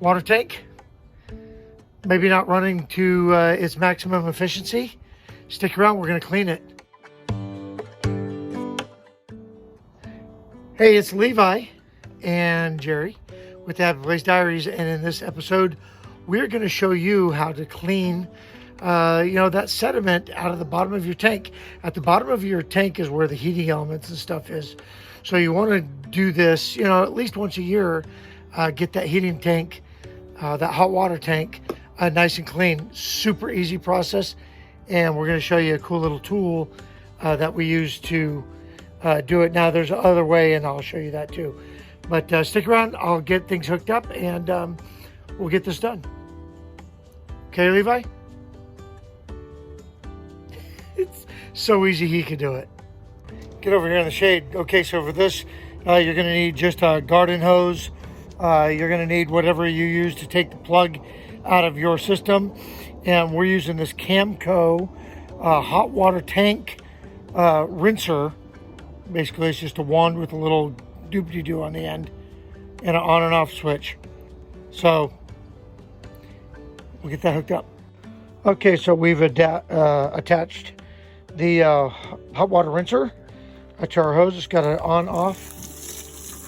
water tank. Maybe not running to its maximum efficiency. Stick around, we're gonna clean it. Hey, it's Levi and Jerry with the Happy Place Diaries, and in this episode, we're gonna show you how to clean that sediment out of the bottom of your tank. At the bottom of your tank is where the heating elements and stuff is. So you wanna do this, at least once a year, get that heating tank, that hot water tank, nice and clean. Super easy process. And we're gonna show you a cool little tool that we use to do it. Now there's another way and I'll show you that too. But stick around, I'll get things hooked up and we'll get this done. Okay, Levi? It's so easy he could do it. Get over here in the shade. Okay, so for this, you're gonna need just a garden hose. You're gonna need whatever you use to take the plug out of your system. And we're using this Camco hot water tank rinser. Basically, it's just a wand with a little doobity-doo on the end and an on and off switch. So we'll get that hooked up. Okay, so we've attached the hot water rinser to our hose. It's got an on-off.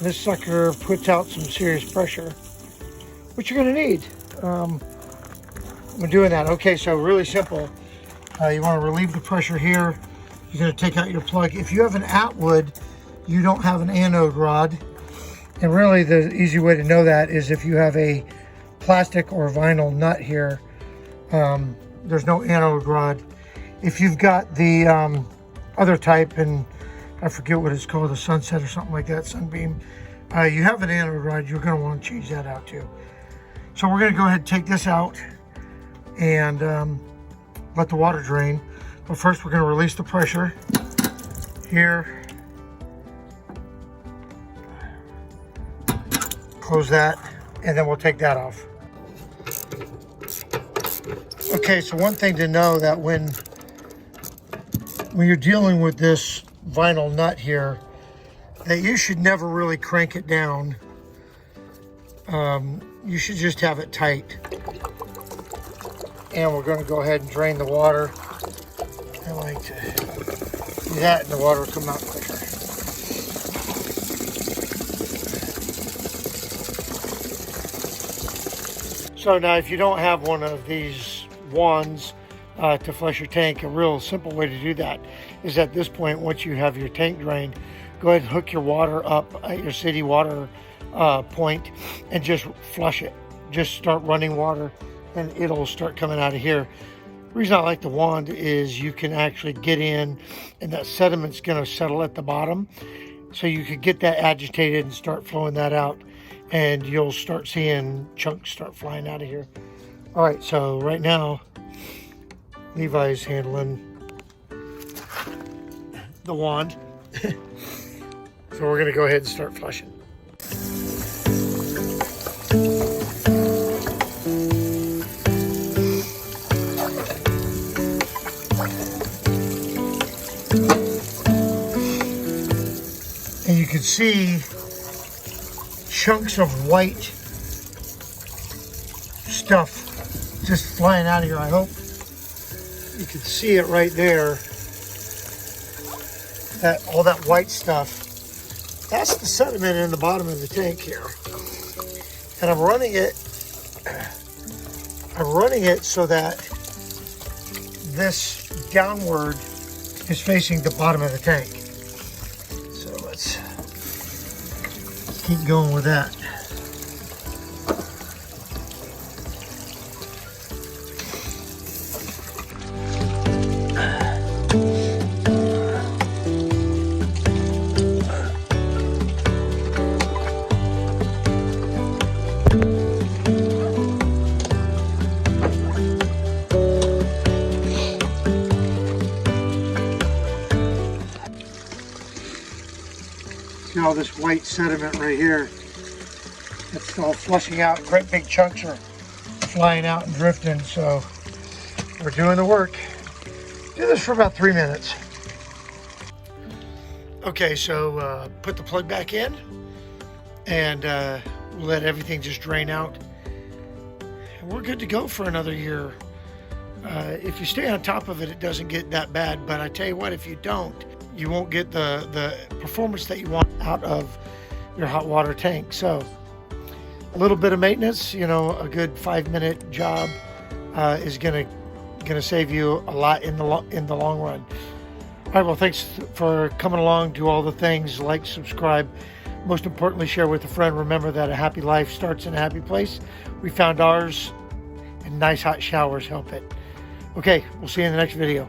This sucker puts out some serious pressure, which you're going to need. We're doing that. Okay, so really simple. You want to relieve the pressure here. You're going to take out your plug. If you have an Atwood, you don't have an anode rod. And really the easy way to know that is if you have a plastic or vinyl nut here, there's no anode rod. If you've got the other type, and I forget what it's called, a Sunset or something like that, Sunbeam, you have an anode rod, you're going to want to change that out too. So we're going to go ahead and take this out and let the water drain. But first we're going to release the pressure here. Close that, and then we'll take that off. Okay, so one thing to know that when you're dealing with this vinyl nut here, that you should never really crank it down. You should just have it tight. And we're going to go ahead and drain the water. I like to do that and the water will come out quicker. So now if you don't have one of these wands to flush your tank, a real simple way to do that is at this point, once you have your tank drained, go ahead and hook your water up at your city water point and just flush it. Just start running water and it'll start coming out of here. The reason I like the wand is you can actually get in and that sediment's going to settle at the bottom. So you could get that agitated and start flowing that out and you'll start seeing chunks start flying out of here. All right, so right now, Levi's handling the wand. So we're going to go ahead and start flushing. And you can see chunks of white stuff just flying out of here. I hope you can see it right there. That all that white stuff, that's the sediment in the bottom of the tank here. And I'm running it so that this downward is facing the bottom of the tank. So let's keep going with that. See all this white sediment right here. It's all flushing out. Great big chunks are flying out and drifting. So we're doing the work. Do this for about 3 minutes. Okay, so put the plug back in and let everything just drain out. and we're good to go for another year. If you stay on top of it, it doesn't get that bad. But I tell you what, if you don't, you won't get the performance that you want out of your hot water tank. So a little bit of maintenance, you know, a good 5-minute job is gonna save you a lot in the long run. All right, well, thanks for coming along. Do all the things, like, subscribe. Most importantly, share with a friend. Remember that a happy life starts in a happy place. We found ours, and nice hot showers help it. Okay, we'll see you in the next video.